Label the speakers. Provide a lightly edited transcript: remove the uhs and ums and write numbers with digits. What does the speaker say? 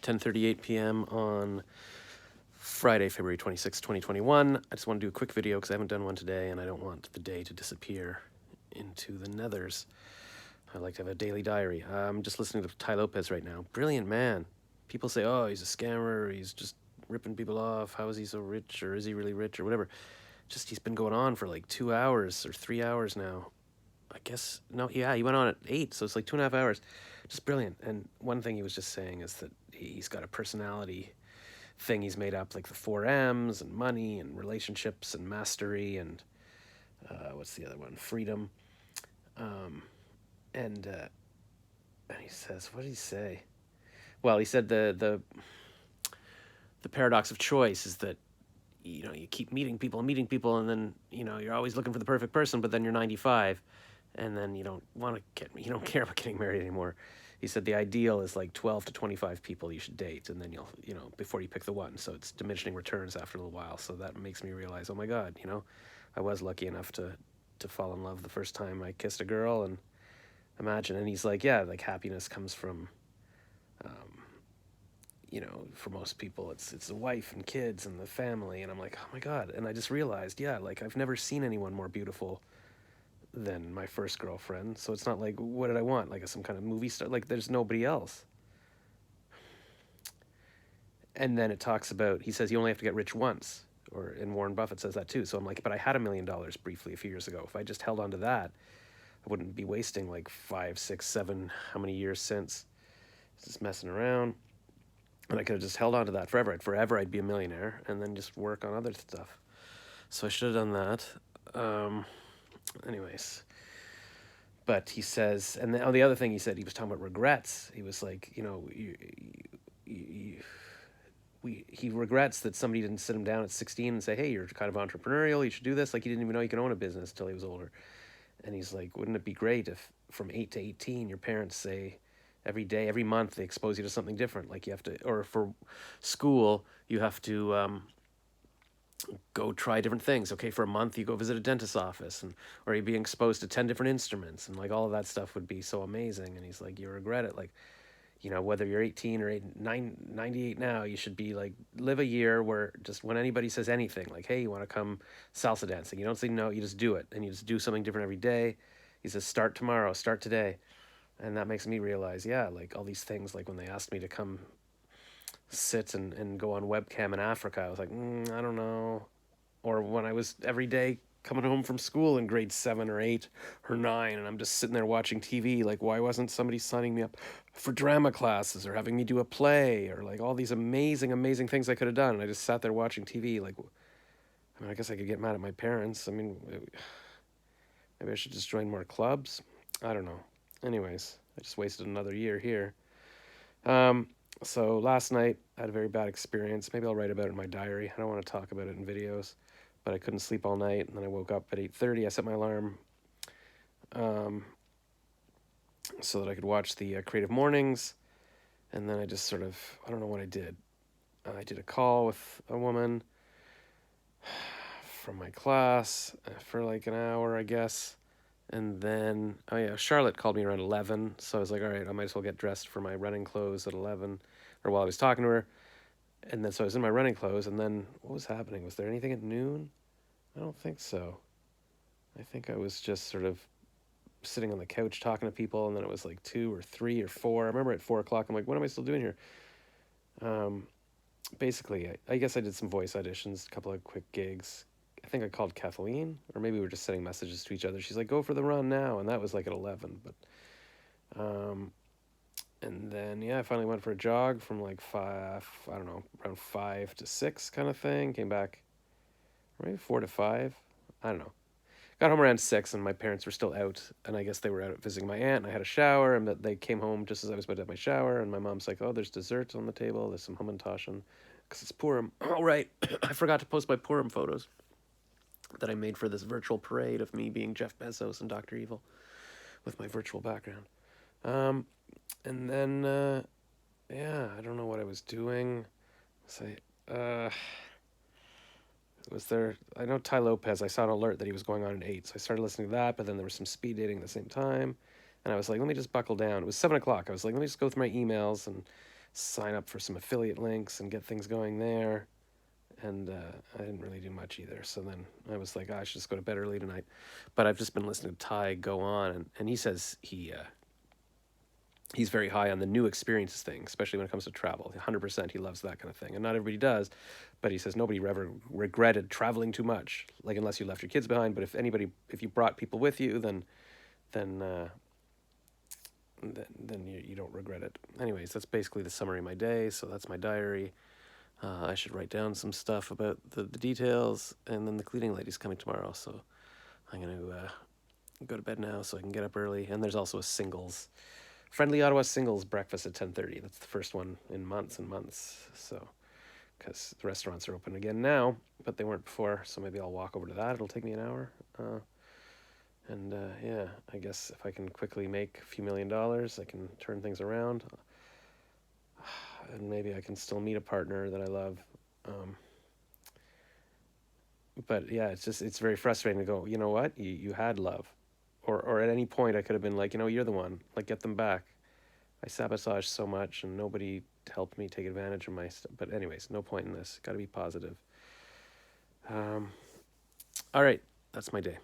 Speaker 1: 10:38 p.m. on Friday, February 26, 2021. I just want to do a quick video because I haven't done one today and I don't want the day to disappear into the nethers. I like to have a daily diary. I'm just listening to Tai Lopez right now. Brilliant man. People say, oh, he's a scammer, he's just ripping people off, how is he so rich, or is he really rich, or whatever. Just, he's been going on for like 2 hours or 3 hours now. I guess, no, yeah, he went on at 8, so it's like 2.5 hours. Just brilliant. And one thing he was just saying is that he's got a personality thing he's made up, like the 4Ms and money and relationships and mastery and what's the other one? Freedom. And he says, what did he say? Well, he said the paradox of choice is that you keep meeting people, and then you're always looking for the perfect person, but then you're 95, and then you don't care about getting married anymore. He said the ideal is like 12 to 25 people you should date, and then you'll before you pick the one. So it's diminishing returns after a little while. So that makes me realize, oh my God, I was lucky enough to fall in love the first time I kissed a girl, and imagine. And he's like, yeah, like happiness comes from for most people, it's the wife and kids and the family. And I'm like, oh my God. And I just realized, yeah, like I've never seen anyone more beautiful than my first girlfriend. So it's not like, what did I want? Like some kind of movie star? Like there's nobody else. And then it talks about, he says you only have to get rich once. And Warren Buffett says that too. So I'm like, but I had $1 million briefly a few years ago. If I just held on to that, I wouldn't be wasting like 5, 6, 7, how many years since just messing around. And I could have just held on to that forever. I'd be a millionaire and then just work on other stuff. So I should have done that. Anyways. But he says, and the other thing he said, he was talking about regrets. He was like, he regrets that somebody didn't sit him down at 16 and say, hey, you're kind of entrepreneurial, you should do this. Like he didn't even know you can own a business until he was older. And he's like, wouldn't it be great if from 8 to 18 your parents say, every day, every month, they expose you to something different. Like you have to, or for school, you have to go try different things. Okay, for a month, you go visit a dentist's office, or you're being exposed to 10 different instruments, and like all of that stuff would be so amazing. And he's like, you regret it. Like, whether you're 18 or 98 now, you should be like, live a year where just when anybody says anything, like, hey, you want to come salsa dancing? You don't say no, you just do it. And you just do something different every day. He says, start tomorrow, start today. And that makes me realize, yeah, like all these things, like when they asked me to come sit and go on webcam in Africa, I was like, I don't know. Or when I was every day coming home from school in grade 7 or 8 or 9, and I'm just sitting there watching TV, like why wasn't somebody signing me up for drama classes or having me do a play or like all these amazing things I could have done. And I just sat there watching TV. Like, I mean, I guess I could get mad at my parents. I mean, maybe I should just join more clubs. I don't know. Anyways, I just wasted another year here. So last night I had a very bad experience. Maybe I'll write about it in my diary. I don't want to talk about it in videos, but I couldn't sleep all night, and then I woke up at 8:30. I set my alarm so that I could watch the Creative Mornings, and then I just sort of, I don't know what I did. I did a call with a woman from my class for like an hour, I guess. And then, oh yeah, Charlotte called me around 11, so I was like, all right, I might as well get dressed for my running clothes at 11, or while I was talking to her. And then, so I was in my running clothes, and then, what was happening? Was there anything at noon? I don't think so. I think I was just sort of sitting on the couch talking to people, and then it was like 2 or 3 or 4. I remember at 4 o'clock, I'm like, what am I still doing here? Basically, I guess I did some voice auditions, a couple of quick gigs. I think I called Kathleen, or maybe we were just sending messages to each other. She's like, go for the run now. And that was like at 11. But, and then, yeah, I finally went for a jog from like 5, I don't know, around 5 to 6 kind of thing. Came back, maybe 4 to 5. I don't know. Got home around 6, and my parents were still out. And I guess they were out visiting my aunt. And I had a shower, and they came home just as I was about to have my shower. And my mom's like, oh, there's dessert on the table. There's some Hamantaschen, because it's Purim. Oh, right. I forgot to post my Purim photos that I made for this virtual parade of me being Jeff Bezos and Dr. Evil with my virtual background. And then, yeah, I don't know what I was doing. Was there, I know Tai Lopez, I saw an alert that he was going on at 8, so I started listening to that, but then there was some speed dating at the same time, and I was like, let me just buckle down. It was 7 o'clock. I was like, let me just go through my emails and sign up for some affiliate links and get things going there. And I didn't really do much either. So then I was like, I should just go to bed early tonight. But I've just been listening to Ty go on, and he says he's very high on the new experiences thing, especially when it comes to travel. 100%, he loves that kind of thing, and not everybody does. But he says nobody ever regretted traveling too much, like unless you left your kids behind. But if you brought people with you, then then you don't regret it. Anyways, that's basically the summary of my day. So that's my diary. I should write down some stuff about the details, and then the cleaning lady's coming tomorrow. So I'm gonna go to bed now so I can get up early. And there's also a singles, friendly Ottawa singles breakfast at 10:30. That's the first one in months and months. So because the restaurants are open again now, but they weren't before. So maybe I'll walk over to that. It'll take me an hour. And yeah, I guess if I can quickly make a few $1 million, I can turn things around. And maybe I can still meet a partner that I love. But yeah, it's very frustrating to go, you know what? You had love. Or at any point I could have been like, you're the one. Like, get them back. I sabotaged so much and nobody helped me take advantage of my stuff. But anyways, no point in this. Got to be positive. All right, that's my day.